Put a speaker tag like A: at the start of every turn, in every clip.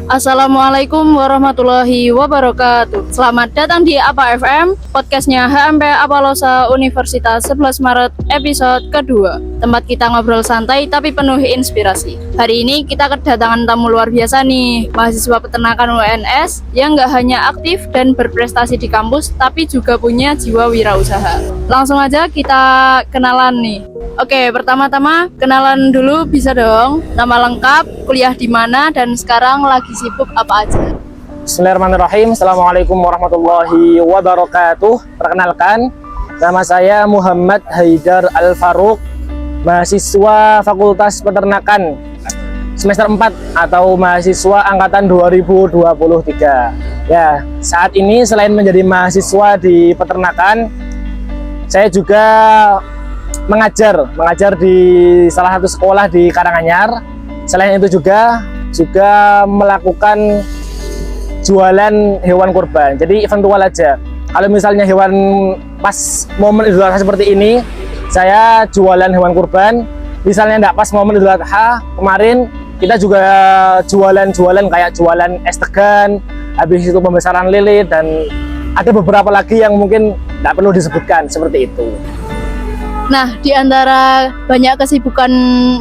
A: Assalamualaikum warahmatullahi wabarakatuh. Selamat datang di APA FM, podcastnya HMP Apalosa Universitas 11 Maret episode kedua. Tempat kita ngobrol santai tapi penuh inspirasi. Hari ini kita kedatangan tamu luar biasa nih, mahasiswa peternakan UNS yang gak hanya aktif dan berprestasi di kampus, tapi juga punya jiwa wirausaha. Langsung aja kita kenalan nih. Oke, pertama-tama kenalan dulu bisa dong. Nama lengkap, kuliah di mana, dan sekarang lagi sibuk apa aja?
B: Bismillahirrahmanirrahim. Assalamualaikum warahmatullahi wabarakatuh. Perkenalkan, nama saya Muhammad Haidar Al-Faruq, mahasiswa Fakultas Peternakan semester 4 atau mahasiswa angkatan 2023. Ya, saat ini selain menjadi mahasiswa di peternakan, saya juga mengajar di salah satu sekolah di Karanganyar. Selain itu juga melakukan jualan hewan kurban. Jadi eventual aja. Kalau misalnya hewan pas momen Idul Adha seperti ini, saya jualan hewan kurban. Misalnya enggak pas momen Idul Adha kemarin, kita juga jualan kayak jualan es degan, habis itu pembesaran lilit, dan ada beberapa lagi yang mungkin enggak perlu disebutkan seperti itu.
A: Nah, di antara banyak kesibukan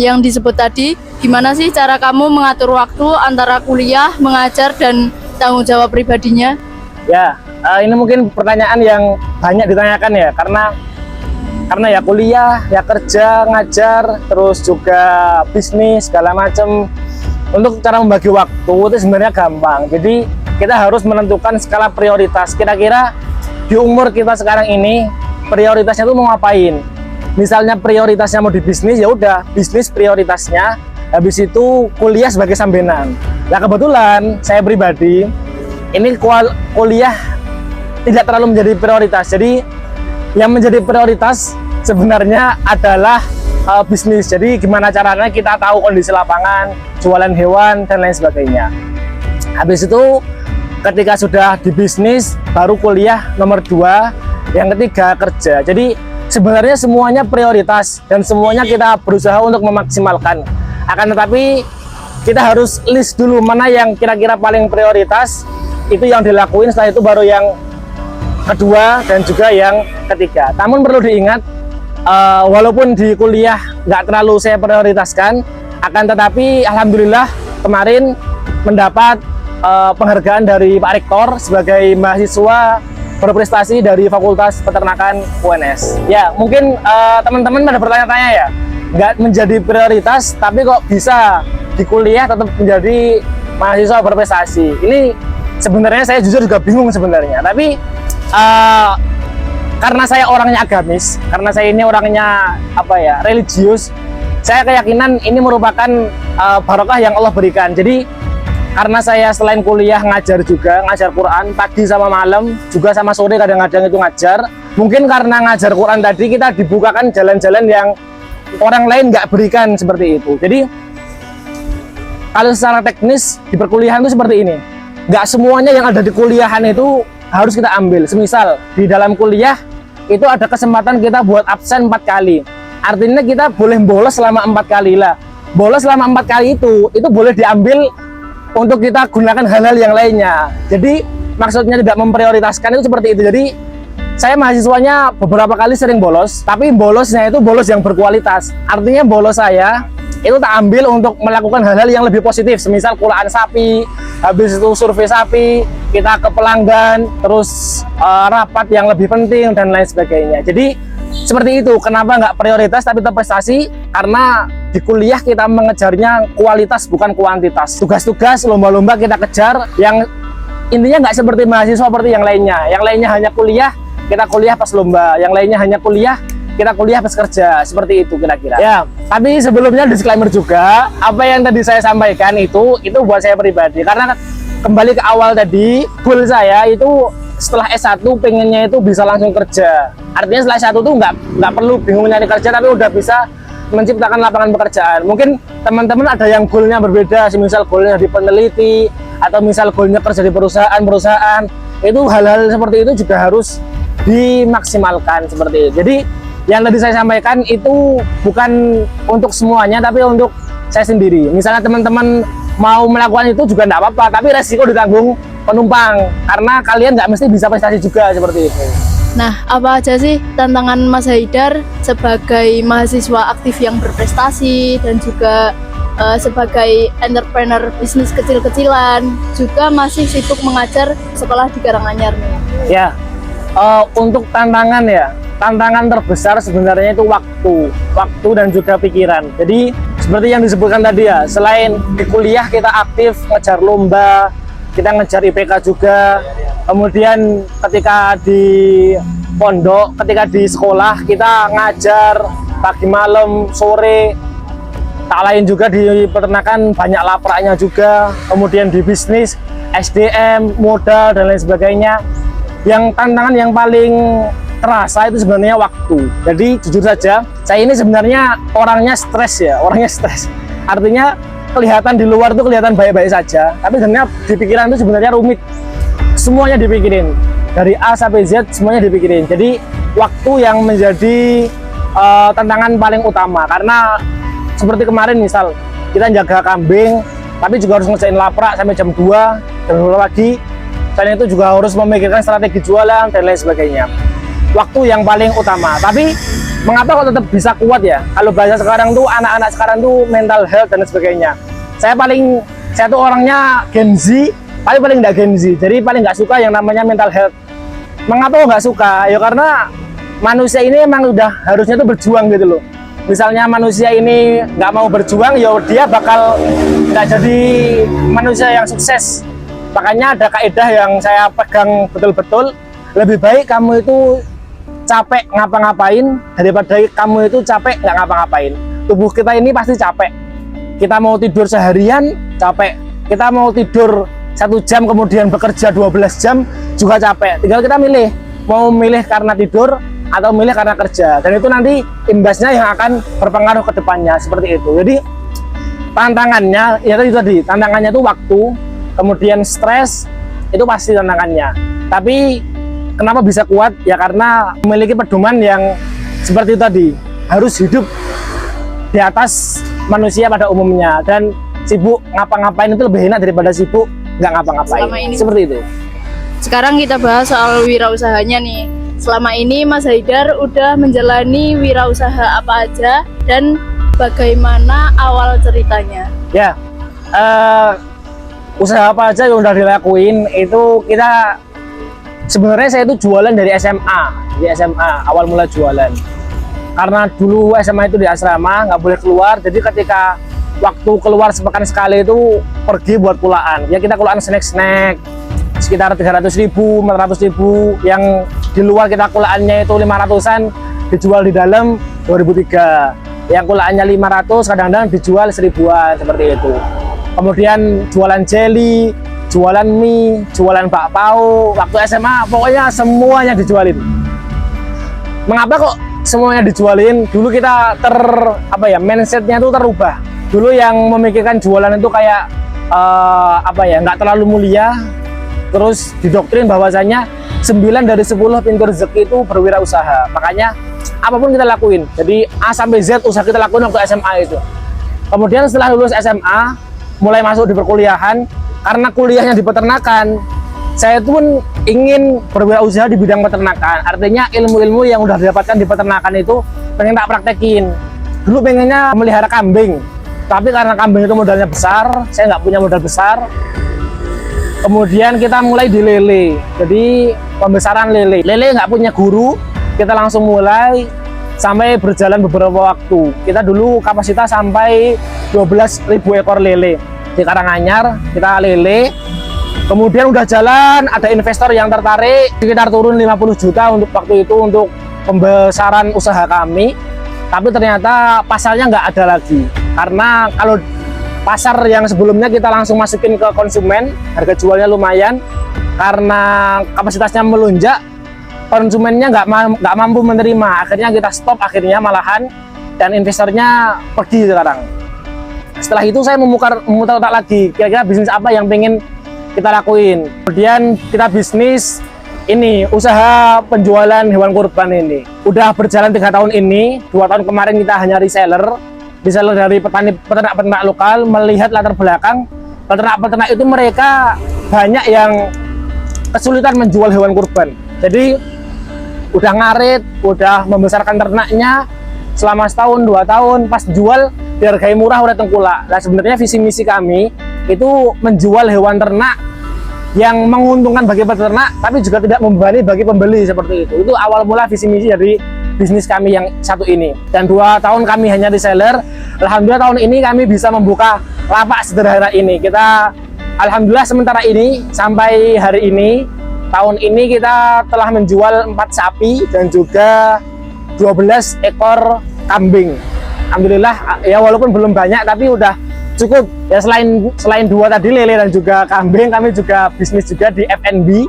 A: yang disebut tadi, gimana sih cara kamu mengatur waktu antara kuliah, mengajar, dan tanggung jawab pribadinya?
B: Ya, ini mungkin pertanyaan yang banyak ditanyakan ya, karena ya kuliah, ya kerja, ngajar, terus juga bisnis, segala macam. Untuk cara membagi waktu itu sebenarnya gampang. Jadi kita harus menentukan skala prioritas. Kira-kira di umur kita sekarang ini, prioritasnya itu mau ngapain? Misalnya prioritasnya mau di bisnis, ya udah bisnis prioritasnya. Habis itu kuliah sebagai sambenan. Nah kebetulan saya pribadi ini kuliah tidak terlalu menjadi prioritas. Jadi yang menjadi prioritas sebenarnya adalah bisnis. Jadi gimana caranya kita tahu kondisi lapangan, jualan hewan, dan lain sebagainya. Habis itu ketika sudah di bisnis, baru kuliah nomor 2, yang ketiga kerja. Jadi sebenarnya semuanya prioritas dan semuanya kita berusaha untuk memaksimalkan. Akan tetapi kita harus list dulu mana yang kira-kira paling prioritas, itu yang dilakuin, setelah itu baru yang kedua dan juga yang ketiga. Namun perlu diingat, walaupun di kuliah nggak terlalu saya prioritaskan, akan tetapi alhamdulillah kemarin mendapat penghargaan dari Pak Rektor sebagai mahasiswa berprestasi dari Fakultas Peternakan UNS. Ya, mungkin teman-teman pada bertanya-tanya ya, nggak menjadi prioritas tapi kok bisa di kuliah tetap menjadi mahasiswa berprestasi. Ini sebenarnya saya jujur juga bingung sebenarnya. Tapi karena saya orangnya agamis, karena saya ini orangnya religius, saya keyakinan ini merupakan barokah yang Allah berikan. Jadi karena saya selain kuliah ngajar Quran pagi sama malam, juga sama sore kadang-kadang itu ngajar. Mungkin karena ngajar Quran tadi kita dibukakan jalan-jalan yang orang lain nggak berikan seperti itu. Jadi kalau secara teknis di perkuliahan itu seperti ini, nggak semuanya yang ada di kuliahan itu harus kita ambil. Semisal di dalam kuliah itu ada kesempatan kita buat absen 4 kali, artinya kita boleh bolos selama 4 kali lah. Bolos selama 4 kali itu boleh diambil untuk kita gunakan hal-hal yang lainnya. Jadi maksudnya tidak memprioritaskan itu seperti itu. Jadi saya mahasiswanya beberapa kali sering bolos, tapi bolosnya itu bolos yang berkualitas. Artinya bolos saya itu tak ambil untuk melakukan hal-hal yang lebih positif, semisal kulaan sapi, habis itu survei sapi, kita ke pelanggan, terus rapat yang lebih penting dan lain sebagainya. Jadi seperti itu, kenapa nggak prioritas tapi tetap prestasi? Karena di kuliah kita mengejarnya kualitas bukan kuantitas. Tugas-tugas, lomba-lomba kita kejar yang intinya nggak seperti mahasiswa seperti yang lainnya. Yang lainnya hanya kuliah, kita kuliah pas lomba. Yang lainnya hanya kuliah, kita kuliah pas kerja. Seperti itu kira-kira. Ya, tapi sebelumnya disclaimer juga, apa yang tadi saya sampaikan itu buat saya pribadi. Karena kembali ke awal tadi, goal saya itu setelah S1 pengennya itu bisa langsung kerja. Artinya setelah S1 tuh nggak perlu bingung nyari kerja, tapi udah bisa menciptakan lapangan pekerjaan. Mungkin teman-teman ada yang goalnya berbeda, misal goalnya di peneliti, atau misal goalnya kerja di perusahaan. Itu hal-hal seperti itu juga harus dimaksimalkan seperti itu. Jadi yang tadi saya sampaikan itu bukan untuk semuanya, tapi untuk saya sendiri. Misalnya teman-teman mau melakukan itu juga enggak apa-apa, tapi resiko ditanggung penumpang karena kalian nggak mesti bisa prestasi juga seperti itu.
A: Nah, apa aja sih tantangan Mas Haidar sebagai mahasiswa aktif yang berprestasi dan juga sebagai entrepreneur bisnis kecil-kecilan, juga masih sibuk mengajar sekolah di Karanganyar nih?
B: Ya, untuk tantangan ya, tantangan terbesar sebenarnya itu waktu dan juga pikiran. Jadi seperti yang disebutkan tadi ya, selain di kuliah kita aktif ngejar lomba, kita ngejar IPK juga, kemudian ketika di pondok, ketika di sekolah kita ngajar pagi malam sore, tak lain juga di peternakan banyak lapraknya juga, kemudian di bisnis SDM, modal dan lain sebagainya. Yang tantangan yang paling terasa itu sebenarnya waktu. Jadi jujur saja, saya ini sebenarnya orangnya stres ya, artinya kelihatan di luar tuh kelihatan baik-baik saja, tapi sebenarnya di pikiran itu sebenarnya rumit. Semuanya dipikirin, dari A sampai Z semuanya dipikirin. Jadi waktu yang menjadi tantangan paling utama, karena seperti kemarin misal kita jaga kambing, tapi juga harus ngerjain laprak sampai jam 2 pagi. Selain itu juga harus memikirkan strategi jualan dan lain sebagainya. Waktu yang paling utama. Tapi mengapa kok tetap bisa kuat ya? Kalau bahasa sekarang tuh anak-anak sekarang tuh mental health dan sebagainya. Saya tuh orangnya Gen Z, paling nggak Gen Z. Jadi paling nggak suka yang namanya mental health. Mengapa kok nggak suka? Ya karena manusia ini emang udah harusnya tuh berjuang gitu loh. Misalnya manusia ini nggak mau berjuang, ya dia bakal nggak jadi manusia yang sukses. Makanya ada kaidah yang saya pegang betul-betul, lebih baik kamu itu capek ngapa-ngapain daripada kamu itu capek nggak ngapa-ngapain. Tubuh kita ini pasti capek. Kita mau tidur seharian capek, kita mau tidur 1 jam kemudian bekerja 12 jam juga capek. Tinggal kita milih, mau milih karena tidur atau milih karena kerja, dan itu nanti imbasnya yang akan berpengaruh ke depannya seperti itu. Jadi tantangannya ya tadi tantangannya itu waktu, kemudian stres, itu pasti tantangannya. Tapi kenapa bisa kuat? Ya karena memiliki pedoman yang seperti itu tadi, harus hidup di atas manusia pada umumnya, dan sibuk ngapa-ngapain itu lebih enak daripada sibuk nggak ngapa-ngapain. Seperti itu.
A: Sekarang kita bahas soal wirausahanya nih. Selama ini Mas Haidar udah menjalani wirausaha apa aja dan bagaimana awal ceritanya?
B: Ya, usaha apa aja yang udah dilakuin itu kita sebenarnya saya itu jualan dari SMA, awal mula jualan. Karena dulu SMA itu di asrama nggak boleh keluar, jadi ketika waktu keluar sepekan sekali itu pergi buat kulaan. Ya kita kulaan snack sekitar 300.000, 400.000, yang di luar kita kulaannya itu 500-an, dijual di dalam 2003. Yang kulaannya 500 kadang-kadang dijual 1000-an seperti itu. Kemudian jualan jelly, jualan mie, jualan bakpao. Waktu SMA pokoknya semuanya dijualin. Mengapa kok semuanya dijualin? Dulu kita mindsetnya itu terubah. Dulu yang memikirkan jualan itu kayak nggak terlalu mulia. Terus didoktrin bahwasanya 9 dari 10 pintu rezeki itu berwirausaha. Makanya apapun kita lakuin. Jadi A sampai Z usaha kita lakuin waktu SMA itu. Kemudian setelah lulus SMA, mulai masuk di perkuliahan, karena kuliahnya di peternakan, saya pun ingin berwirausaha di bidang peternakan. Artinya ilmu-ilmu yang udah didapatkan di peternakan itu pengen tak praktekin. Dulu pengennya melihara kambing, tapi karena kambing itu modalnya besar, saya nggak punya modal besar. Kemudian kita mulai di lele, jadi pembesaran lele. Lele nggak punya guru, kita langsung mulai sampai berjalan beberapa waktu. Kita dulu kapasitas sampai 12.000 ekor lele di Karanganyar, kita lele. Kemudian udah jalan, ada investor yang tertarik, sekitar turun 50 juta untuk waktu itu untuk pembesaran usaha kami. Tapi ternyata pasarnya nggak ada lagi, karena kalau pasar yang sebelumnya kita langsung masukin ke konsumen, harga jualnya lumayan. Karena kapasitasnya melonjak, konsumennya nggak mampu menerima. Akhirnya kita stop, malahan, dan investornya pergi sekarang. Setelah itu saya memutar otak lagi, kira-kira bisnis apa yang pengen kita lakuin. Kemudian kita bisnis ini, usaha penjualan hewan kurban ini. Udah berjalan 3 tahun ini, 2 tahun kemarin kita hanya reseller dari peternak lokal. Melihat latar belakang, peternak-peternak itu mereka banyak yang kesulitan menjual hewan kurban. Jadi udah ngarit, udah membesarkan ternaknya selama setahun 2 tahun, pas jual dihargai murah udah tengkulak. Nah sebenarnya visi misi kami itu menjual hewan ternak yang menguntungkan bagi peternak tapi juga tidak membebani bagi pembeli seperti itu. Itu awal mula visi misi dari bisnis kami yang satu ini. Dan 2 tahun kami hanya reseller. Alhamdulillah tahun ini kami bisa membuka lapak sederhana ini. Kita alhamdulillah sementara ini sampai hari ini tahun ini kita telah menjual 4 sapi dan juga 12 ekor kambing. Alhamdulillah ya, walaupun belum banyak tapi udah cukup ya. Selain 2 tadi, lele dan juga kambing, kami juga bisnis juga di F&B.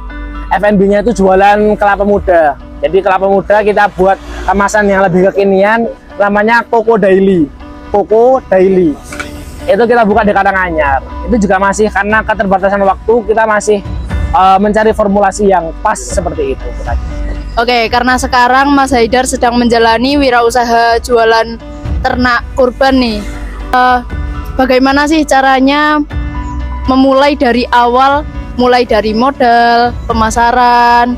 B: F&B-nya itu jualan kelapa muda. Jadi kelapa muda kita buat kemasan yang lebih kekinian, namanya Coco Daily. Coco Daily. Itu kita buka di Karanganyar. Itu juga masih karena keterbatasan waktu, kita masih mencari formulasi yang pas seperti itu.
A: Oke, karena sekarang Mas Haidar sedang menjalani wirausaha jualan ternak kurban nih. Bagaimana sih caranya memulai dari awal, mulai dari modal, pemasaran,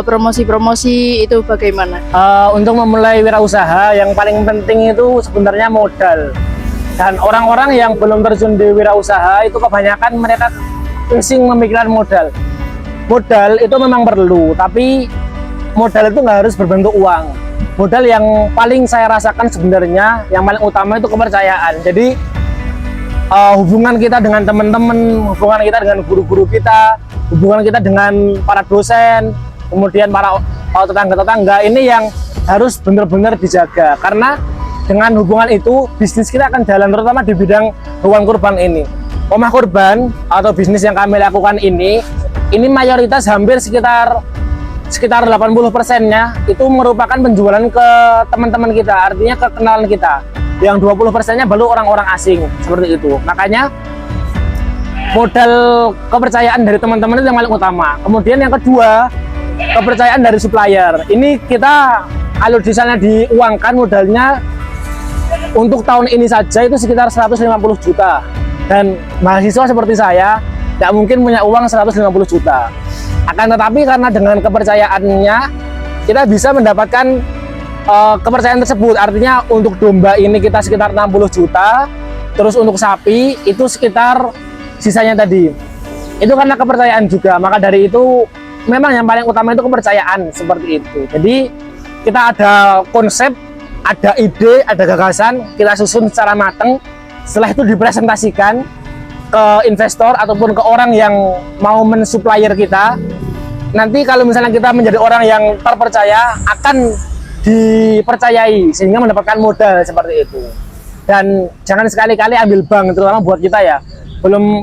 A: promosi-promosi itu bagaimana?
B: Untuk memulai wirausaha yang paling penting itu sebenarnya modal. Dan orang-orang yang belum terjun di wirausaha itu kebanyakan mereka pusing memikirkan modal. Modal itu memang perlu, tapi modal itu nggak harus berbentuk uang. Modal yang paling saya rasakan sebenarnya, yang paling utama itu kepercayaan. Jadi hubungan kita dengan teman-teman, hubungan kita dengan guru-guru kita, hubungan kita dengan para dosen, kemudian para tetangga-tetangga, ini yang harus benar-benar dijaga. Karena dengan hubungan itu bisnis kita akan jalan, terutama di bidang hewan kurban ini. Omah kurban atau bisnis yang kami lakukan ini mayoritas hampir sekitar 80%-nya itu merupakan penjualan ke teman-teman kita, artinya ke kenalan kita. Yang 20%-nya baru orang-orang asing, seperti itu. Makanya modal kepercayaan dari teman-teman itu yang paling utama. Kemudian yang kedua, kepercayaan dari supplier. Ini kita kalau misalnya diuangkan modalnya untuk tahun ini saja itu sekitar 150 juta. Dan mahasiswa seperti saya tidak mungkin punya uang 150 juta. Akan tetapi karena dengan kepercayaannya kita bisa mendapatkan kepercayaan tersebut. Artinya untuk domba ini kita sekitar 60 juta, terus untuk sapi itu sekitar sisanya tadi. Itu karena kepercayaan juga. Maka dari itu memang yang paling utama itu kepercayaan, seperti itu. Jadi kita ada konsep, ada ide, ada gagasan, kita susun secara matang. Setelah itu dipresentasikan ke investor ataupun ke orang yang mau mensupplier kita. Nanti kalau misalnya kita menjadi orang yang terpercaya, akan dipercayai sehingga mendapatkan modal seperti itu. Dan jangan sekali-kali ambil bank, terutama buat kita ya,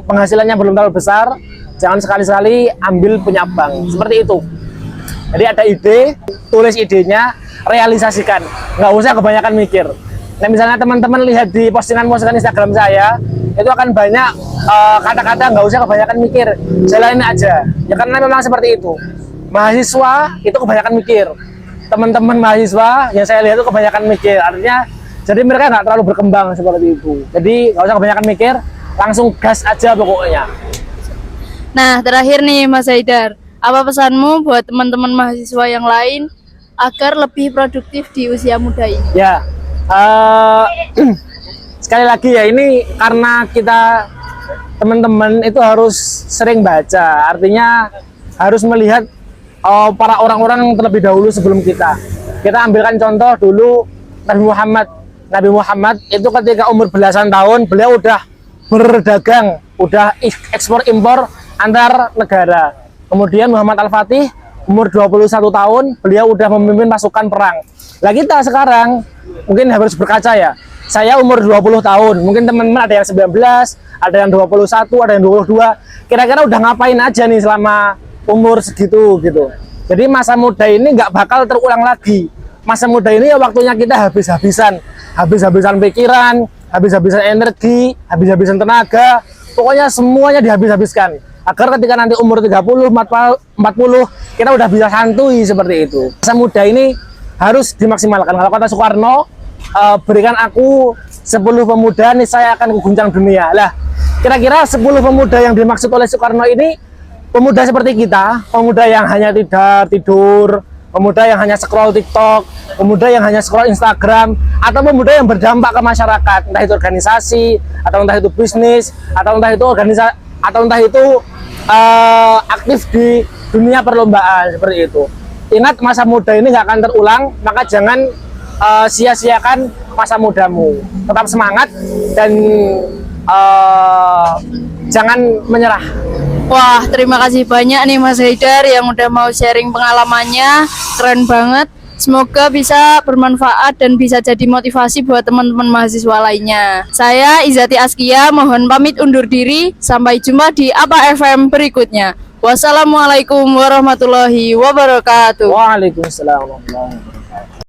B: penghasilannya belum terlalu besar, jangan sekali-kali ambil punya bank seperti itu. Jadi ada ide, tulis idenya, realisasikan, nggak usah kebanyakan mikir. Nah misalnya teman-teman lihat di postingan-postingan Instagram saya, itu akan banyak kata-kata nggak usah kebanyakan mikir, jalanin aja. Ya karena memang seperti itu. Mahasiswa itu kebanyakan mikir. Teman-teman mahasiswa yang saya lihat itu kebanyakan mikir. Artinya jadi mereka nggak terlalu berkembang seperti itu. Jadi nggak usah kebanyakan mikir, langsung gas aja pokoknya.
A: Nah terakhir nih Mas Haidar, apa pesanmu buat teman-teman mahasiswa yang lain agar lebih produktif di usia muda ini?
B: Ya, sekali lagi ya, ini karena kita teman-teman itu harus sering baca, artinya harus melihat para orang-orang terlebih dahulu sebelum kita. Kita ambilkan contoh dulu Nabi Muhammad. Nabi Muhammad itu ketika umur belasan tahun beliau udah berdagang, udah ekspor impor antar negara. Kemudian Muhammad Al-Fatih umur 21 tahun beliau udah memimpin pasukan perang. Lah kita sekarang mungkin harus berkaca ya. Saya umur 20 tahun, mungkin teman-teman ada yang 19, ada yang 21, ada yang 22. Kira-kira udah ngapain aja nih selama umur segitu gitu. Jadi masa muda ini nggak bakal terulang lagi. Masa muda ini ya waktunya kita habis-habisan pikiran, habis-habisan energi, habis-habisan tenaga. Pokoknya semuanya dihabis-habiskan. Agar ketika nanti umur 30, 40, kita udah bisa santuy seperti itu. Masa muda ini harus dimaksimalkan. Kalau kata Soekarno, berikan aku 10 pemuda nih saya akan guncang dunia. Lah kira-kira 10 pemuda yang dimaksud oleh Soekarno ini pemuda seperti kita, pemuda yang hanya tidur, pemuda yang hanya scroll TikTok, pemuda yang hanya scroll Instagram, atau pemuda yang berdampak ke masyarakat, entah itu organisasi, atau entah itu bisnis, atau entah itu organisasi, atau entah itu aktif di dunia perlombaan seperti itu. Ingat, masa muda ini nggak akan terulang, maka jangan sia-siakan masa mudamu. Tetap semangat dan jangan menyerah.
A: Wah, terima kasih banyak nih Mas Haidar yang udah mau sharing pengalamannya. Keren banget. Semoga bisa bermanfaat dan bisa jadi motivasi buat teman-teman mahasiswa lainnya. Saya Izati Askia, mohon pamit undur diri. Sampai jumpa di APA FM berikutnya. Wassalamualaikum warahmatullahi wabarakatuh.
B: Waalaikumsalam warahmatullahi wabarakatuh.